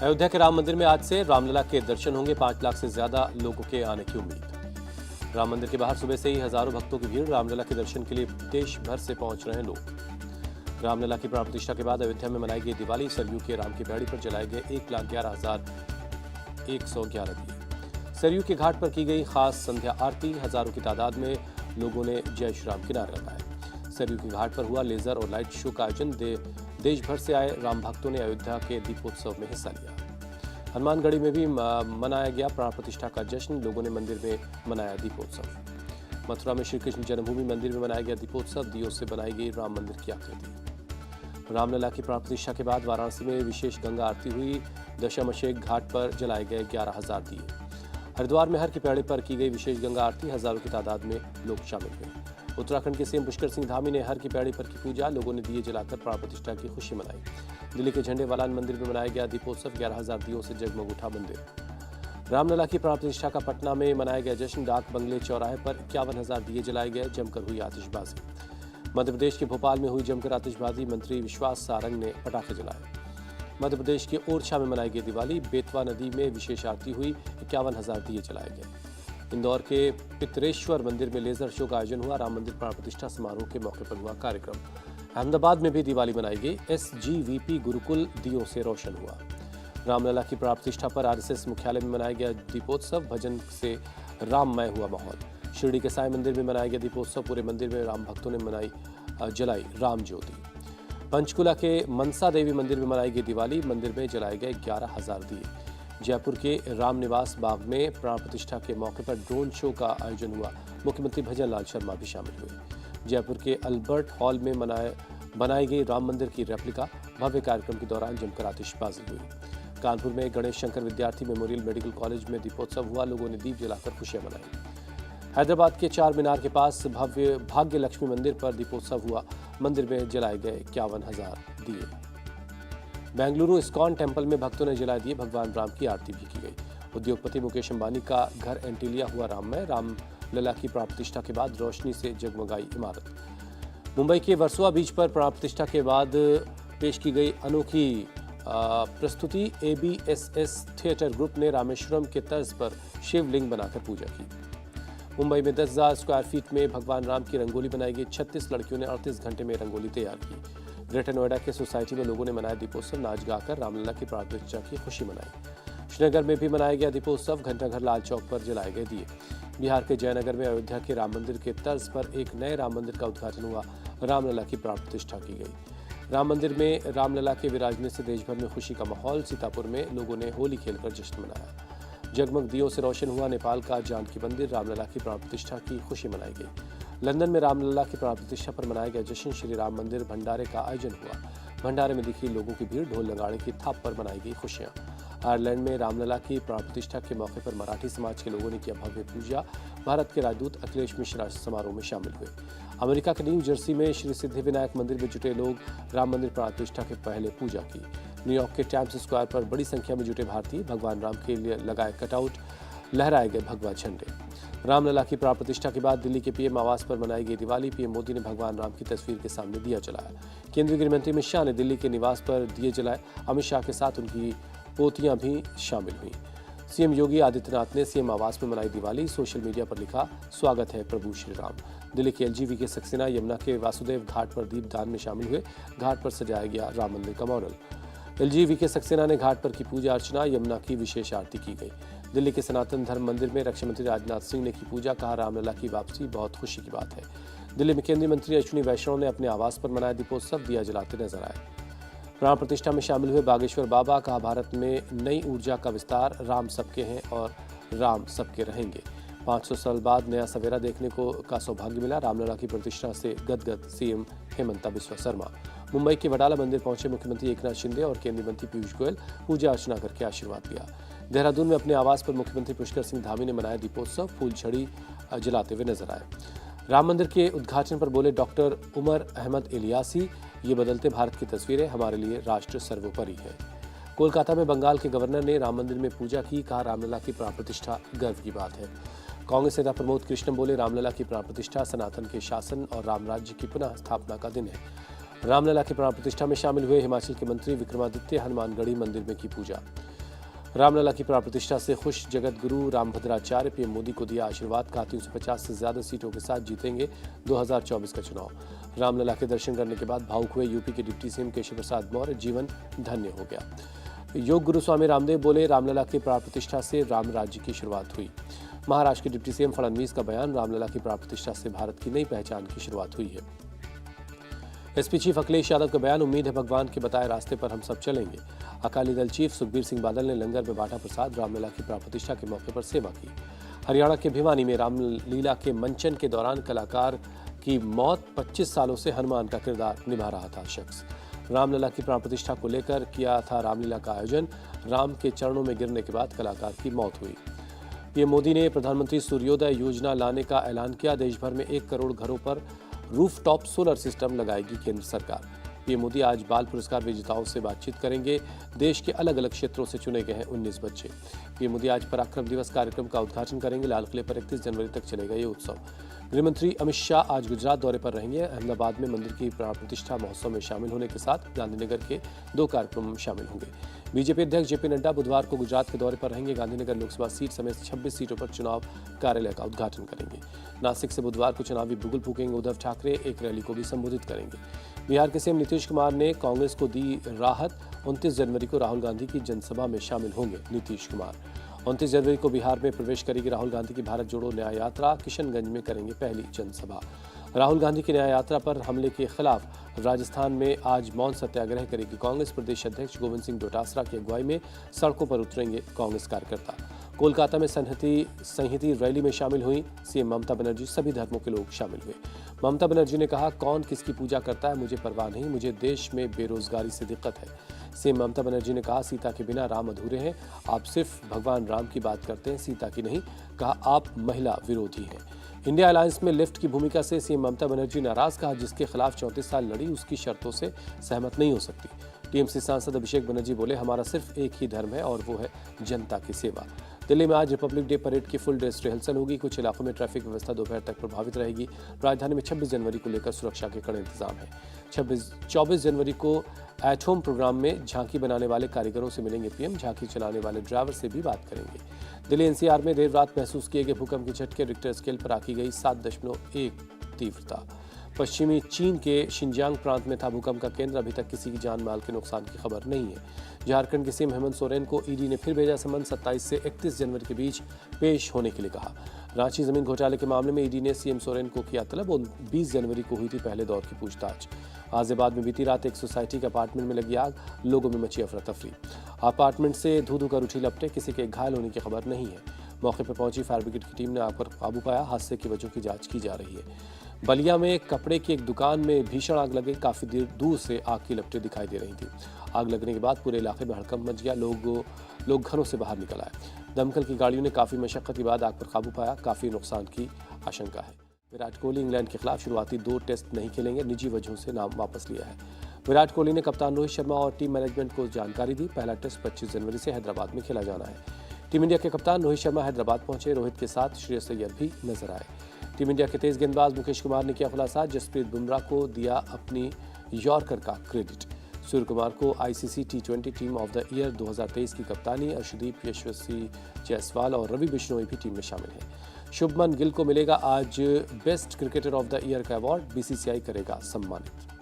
अयोध्या के राम मंदिर में आज से रामलला के दर्शन होंगे। 5 लाख से ज्यादा लोगों के आने की उम्मीद। राम मंदिर के बाहर सुबह से ही हजारों भक्तों की भीड़। रामलला के दर्शन के लिए देश भर से पहुंच रहे हैं लोग। रामलला की प्राण प्रतिष्ठा के बाद अयोध्या में मनाई गई दिवाली। सरयू के राम की पैड़ी पर जलाए गए 1,11,111 दिए। सरयू के घाट पर की गई खास संध्या आरती। हजारों की तादाद में लोगों ने जय श्री राम के नारे लगाए। सरयू के घाट पर हुआ लेजर और लाइट शो का आयोजन। देश भर से आए राम भक्तों ने अयोध्या के दीपोत्सव में हिस्सा लिया। हनुमानगढ़ी में भी मनाया गया प्राण प्रतिष्ठा का जश्न। लोगों ने मंदिर में मनाया दीपोत्सव। मथुरा में श्री कृष्ण जन्मभूमि मंदिर में मनाया गया दीपोत्सव। दियों से बनाई गई राम मंदिर की आकृति। रामलला की प्राण प्रतिष्ठा के बाद वाराणसी में विशेष गंगा आरती हुई। दशामशेख घाट पर जलाए गए 11,000 दिए। हरिद्वार में हर की पैड़ी पर की गई विशेष गंगा आरती। हजारों की तादाद में लोग शामिल हुए। उत्तराखंड के सीएम पुष्कर सिंह धामी ने हर की पैड़ी पर की पूजा। लोगों ने दिए जलाकर प्राण प्रतिष्ठा की खुशी मनाई। दिल्ली के झंडे वालान मंदिर में मनाया गया दीपोत्सव। 11,000 दियों से जगमग उठा मंदिर। रामलला की प्राण प्रतिष्ठा का पटना में मनाया गया जश्न। डाक बंगले चौराहे पर 51,000 दिए जलाए गए। जमकर हुई आतिशबाजी। मध्य प्रदेश के भोपाल में हुई जमकर आतिशबाजी। मंत्री विश्वास सारंग ने पटाखे जलाए। मध्य प्रदेश के ओरछा में मनाई गई दिवाली। बेतवा नदी में विशेष आरती हुई। 51,000 दिए जलाए गए। इंदौर के पितरेश्वर मंदिर में लेजर शो का आयोजन हुआ। राम मंदिर प्राण प्रतिष्ठा समारोह के मौके पर हुआ कार्यक्रम। अहमदाबाद में भी दिवाली मनाई गई। SGVP गुरुकुल दियों से रोशन हुआ। रामलला की प्राण प्रतिष्ठा पर RSS मुख्यालय में मनाया गया दीपोत्सव। भजन से राममय हुआ माहौल। शिरडी के साईं मंदिर में मनाया गया दीपोत्सव। पूरे मंदिर में राम भक्तों ने जलाई राम ज्योति। पंचकुला के मनसा देवी मंदिर में मनाई गई दिवाली। मंदिर में जलाए गए 11,000 दिए। जयपुर के रामनिवास बाग में प्राण प्रतिष्ठा के मौके पर ड्रोन शो का आयोजन हुआ। मुख्यमंत्री भजनलाल शर्मा भी शामिल हुए। जयपुर के अल्बर्ट हॉल में बनाई गई राम मंदिर की रेप्लिका। भव्य कार्यक्रम के दौरान जमकर आतिशबाजी हुई। कानपुर में गणेश शंकर विद्यार्थी मेमोरियल मेडिकल कॉलेज में दीपोत्सव हुआ। लोगों ने दीप जलाकर खुशियां मनाई। हैदराबाद के चार मीनार के पास भव्य भाग्य लक्ष्मी मंदिर पर दीपोत्सव हुआ। मंदिर में जलाए गए 51,000 दिए। बेंगलुरु इस्कॉन टेम्पल में भक्तों ने जलाए दिए। भगवान राम की आरती भी की गई। उद्योगपति मुकेश अंबानी का घर एंटीलिया हुआ राममय। रामलला की प्राण प्रतिष्ठा के बाद रोशनी से जगमगाई इमारत। मुंबई के वर्सोवा बीच पर प्राण प्रतिष्ठा के बाद पेश की गई अनोखी प्रस्तुति। ABSS थिएटर ग्रुप ने रामेश्वरम के तर्ज पर शिवलिंग बनाकर पूजा की। मुंबई में 10,000 स्क्वायर फीट में भगवान राम की रंगोली बनाई गई। 36 लड़कियों ने 38 घंटे में रंगोली तैयार की। ग्रेटर नोएडा के सोसाइटी में लोगों ने मनाया दीपोत्सव। नाच गाकर रामलला की प्राण प्रतिष्ठा की खुशी मनाई। श्रीनगर में भी मनाया गया दीपोत्सव। घंटाघर लाल चौक पर जलाए गए दिए। बिहार के जयनगर में अयोध्या के राम मंदिर के तर्ज पर एक नए राम मंदिर का उद्घाटन हुआ। रामलला की प्राण प्रतिष्ठा की गई। राम मंदिर में रामलला के विराजने से देश भर में खुशी का माहौल। सीतापुर में लोगों ने होली खेलकर जश्न मनाया। जगमग दियों से रोशन हुआ नेपाल का जानकी मंदिर। रामलला की प्राण प्रतिष्ठा की खुशी मनाई गई। लंदन में रामलला की प्राण प्रतिष्ठा पर मनाया गया जश्न। श्री राम मंदिर भंडारे का आयोजन हुआ। भंडारे में दिखी लोगों की भीड़। ढोल नगाड़े की थाप पर मनाई गई खुशियां। आयरलैंड में रामलला की प्राण प्रतिष्ठा के मौके पर मराठी समाज के लोगों ने किया भव्य पूजा। भारत के राजदूत अखिलेश मिश्रा समारोह में शामिल हुए। अमेरिका के न्यू जर्सी में श्री सिद्धिविनायक मंदिर में जुटे लोग राम मंदिर प्राण प्रतिष्ठा के पहले पूजा की। न्यूयॉर्क के टाइम्स स्क्वायर पर बड़ी संख्या में जुटे भारतीय भगवान राम के लिए लगाए कटआउट। लहराए गए भगवा झंडे। रामलला की प्राण प्रतिष्ठा के बाद दिल्ली के PM आवास पर मनाई गई दिवाली। PM मोदी ने भगवान राम की तस्वीर के सामने दिया जलाया। केंद्रीय गृह मंत्री अमित शाह ने दिल्ली के निवास पर दिए जलाए। अमित शाह के साथ उनकी पोतियां भी शामिल हुई। CM योगी आदित्यनाथ ने CM आवास में मनाई दिवाली। सोशल मीडिया पर लिखा, स्वागत है प्रभु श्री राम। दिल्ली के LGV सक्सेना सक्सेना यमुना के वासुदेव घाट पर दीपदान में शामिल हुए। घाट पर सजाया गया राम मंदिर का मॉडल। LGV सक्सेना ने घाट पर की पूजा अर्चना। यमुना की विशेष आरती की गई। दिल्ली के सनातन धर्म मंदिर में रक्षा मंत्री राजनाथ सिंह ने की पूजा। कहा, रामलला की वापसी बहुत खुशी की बात है। दिल्ली में केंद्रीय मंत्री अश्विनी वैष्णव ने अपने आवास पर मनाया दीपोत्सव। दिया जलाते नजर आए। प्राण प्रतिष्ठा में शामिल हुए बागेश्वर बाबा। कहा, भारत में नई ऊर्जा का विस्तार। राम सबके हैं और राम सबके रहेंगे। 500 साल बाद नया सवेरा देखने का सौभाग्य मिला। रामलला की प्रतिष्ठा से गदगद CM हेमंता बिस्वा शर्मा। मुंबई के वडाला मंदिर पहुंचे मुख्यमंत्री एकनाथ शिंदे और केंद्रीय मंत्री पीयूष गोयल। पूजा अर्चना करके आशीर्वाद लिया। देहरादून में अपने आवास पर मुख्यमंत्री पुष्कर सिंह धामी ने मनाया दीपोत्सव। फूल छड़ी जलाते हुए नजर आए। राम मंदिर के उद्घाटन पर बोले डॉक्टर उमर अहमद इलियासी, ये बदलते भारत की तस्वीरें हमारे लिए राष्ट्र सर्वोपरि है। कोलकाता में बंगाल के गवर्नर ने राम मंदिर में पूजा की। कहा, रामलला की प्राण प्रतिष्ठा गर्व की बात है। कांग्रेस नेता प्रमोद कृष्ण बोले, रामलला की प्राण प्रतिष्ठा सनातन के शासन और राम राज्य की पुनः स्थापना का दिन है। रामलला की प्राण प्रतिष्ठा में शामिल हुए हिमाचल के मंत्री विक्रमादित्य हनुमानगढ़ी मंदिर में की पूजा। रामलला की प्राण प्रतिष्ठा से खुश जगत गुरु रामभद्राचार्य पीएम मोदी को दिया आशीर्वाद। कहा 350 से ज्यादा सीटों के साथ जीतेंगे 2024 का चुनाव। रामलला के दर्शन करने के बाद भावुक हुए यूपी के डिप्टी सीएम केशव प्रसाद मौर्य, जीवन धन्य हो गया। योग गुरु स्वामी रामदेव बोले, रामलला की प्राण प्रतिष्ठा से राम राज्य की शुरुआत हुई। महाराष्ट्र के डिप्टी सीएम फडणवीस का बयान, रामलला की प्राण प्रतिष्ठा से भारत की नई पहचान की शुरुआत हुई है। एसपी चीफ अखिलेश यादव का बयान, उम्मीद है भगवान के बताए रास्ते पर हम सब चलेंगे। अकाली दल चीफ सुखबीर सिंह बादल ने लंगर में बांटा प्रसाद, रामलला की प्राण प्रतिष्ठा के मौके पर सेवा की। हरियाणा के भिवानी में रामलीला के मंचन के दौरान कलाकार की मौत, 25 सालों से हनुमान का किरदार निभा रहा था शख्स। रामलला की प्राण प्रतिष्ठा को लेकर किया था रामलीला का आयोजन। राम के चरणों में गिरने के बाद कलाकार की मौत हुई। पीएम मोदी ने प्रधानमंत्री सूर्योदय योजना लाने का ऐलान किया। देश भर में 1 करोड़ घरों पर रूफटॉप सोलर सिस्टम लगाएगी केंद्र सरकार। पीएम मोदी आज बाल पुरस्कार विजेताओं से बातचीत करेंगे। देश के अलग अलग क्षेत्रों से चुने गए हैं 19 बच्चे। पीएम मोदी आज पराक्रम दिवस कार्यक्रम का उद्घाटन करेंगे। लाल किले पर 31 जनवरी तक चलेगा ये उत्सव। गृहमंत्री अमित शाह आज गुजरात दौरे पर रहेंगे। अहमदाबाद में मंदिर की प्राण प्रतिष्ठा महोत्सव में शामिल होने के साथ गांधीनगर के 2 कार्यक्रम शामिल होंगे। बीजेपी अध्यक्ष जेपी नड्डा बुधवार को गुजरात के दौरे पर रहेंगे। गांधीनगर लोकसभा सीट समेत 26 सीटों पर चुनाव कार्यालय का उद्घाटन करेंगे। नासिक से बुधवार को चुनावी बुगुल फूकेंगे उद्धव ठाकरे, एक रैली को भी संबोधित करेंगे। बिहार के सीएम नीतीश कुमार ने कांग्रेस को दी राहत। 29 जनवरी को राहुल गांधी की जनसभा में शामिल होंगे नीतीश कुमार। 29 जनवरी को बिहार में प्रवेश करेगी राहुल गांधी की भारत जोड़ो न्याय यात्रा। किशनगंज में करेंगे पहली जनसभा। राहुल गांधी की न्याय यात्रा पर हमले के खिलाफ राजस्थान में आज मौन सत्याग्रह करेगी कांग्रेस। प्रदेश अध्यक्ष गोविंद सिंह डोटासरा की अगुवाई में सड़कों पर उतरेंगे कांग्रेस कार्यकर्ता। कोलकाता में संहति रैली में शामिल हुई सीएम ममता बनर्जी। सभी धर्मों के लोग शामिल हुए। ममता बनर्जी ने कहा, कौन किसकी पूजा करता है मुझे परवाह नहीं, मुझे देश में बेरोजगारी से दिक्कत है। सीएम ममता बनर्जी ने कहा, सीता के बिना राम अधूरे हैं। आप सिर्फ भगवान राम की बात करते हैं, सीता की नहीं। कहा, आप महिला विरोधी हैं। इंडिया अलायंस में लिफ्ट की भूमिका से सीएम ममता बनर्जी नाराज। कहा, जिसके खिलाफ 34 साल लड़ी उसकी शर्तों से सहमत नहीं हो सकती। टीएमसी सांसद अभिषेक बनर्जी बोले, हमारा सिर्फ एक ही धर्म है और वो है जनता की सेवा। दिल्ली में आज रिपब्लिक डे परेड की फुल ड्रेस रिहर्सल होगी। कुछ इलाकों में ट्रैफिक व्यवस्था दोपहर तक प्रभावित रहेगी। राजधानी में 26 जनवरी को लेकर सुरक्षा के कड़े इंतजाम है। 24 जनवरी को एट होम प्रोग्राम में झांकी बनाने वाले कारीगरों से मिलेंगे पीएम। झांकी चलाने वाले ड्राइवर से भी बात करेंगे। दिल्ली एनसीआर में देर रात महसूस किए गए भूकंप के झटके, रिक्टर स्केल पर आंकी गई 7.1 तीव्रता। पश्चिमी चीन के शिनजियांग प्रांत में था भूकंप का केंद्र। अभी तक किसी की जान माल के नुकसान की खबर नहीं है। झारखंड के सीएम हेमंत सोरेन को ईडी ने फिर भेजा समन। 27 से 31 जनवरी के बीच पेश होने के लिए कहा। रांची जमीन घोटाले के मामले में ईडी ने सीएम सोरेन को किया तलब। 20 जनवरी को हुई थी पहले दौर की पूछताछ। गाजियाबाद में बीती रात एक सोसाइटी के अपार्टमेंट में लगी आग, लोगों में मची अफरा तफरी। अपार्टमेंट से धू धू कर उठी लपटें, किसी के घायल होने की खबर नहीं है। मौके पर पहुंची फायर ब्रिगेड की टीम ने आग पर काबू पाया। हादसे की वजह की जांच की जा रही है। बलिया में कपड़े की एक दुकान में भीषण आग लगी। काफी देर दूर से आग की लपटें दिखाई दे रही थी। आग लगने के बाद पूरे इलाके में हड़कंप मच गया। लोग घरों से बाहर निकल आए। दमकल की गाड़ियों ने काफी मशक्कत के बाद आग पर काबू पाया। काफी नुकसान की आशंका है। विराट कोहली इंग्लैंड के खिलाफ शुरुआती 2 टेस्ट नहीं खेलेंगे। निजी वजहों से नाम वापस लिया है। विराट कोहली ने कप्तान रोहित शर्मा और टीम मैनेजमेंट को जानकारी दी। पहला टेस्ट 25 जनवरी से हैदराबाद में खेला जाना है। टीम इंडिया के कप्तान रोहित शर्मा हैदराबाद पहुंचे। रोहित के साथ श्रेयस अय्यर भी नजर आए। टीम इंडिया के तेज गेंदबाज मुकेश कुमार ने किया खुलासा। जसप्रीत बुमराह को दिया अपनी यॉर्कर का क्रेडिट। सूर्य कुमार को ICC T20 team of the year 2023 की कप्तानी। अर्शदीप, यशस्वी जायसवाल और रवि बिश्नोई भी टीम में शामिल हैं। शुभमन गिल को मिलेगा आज best cricketer of the year का अवार्ड। बीसीसीआई करेगा सम्मानित।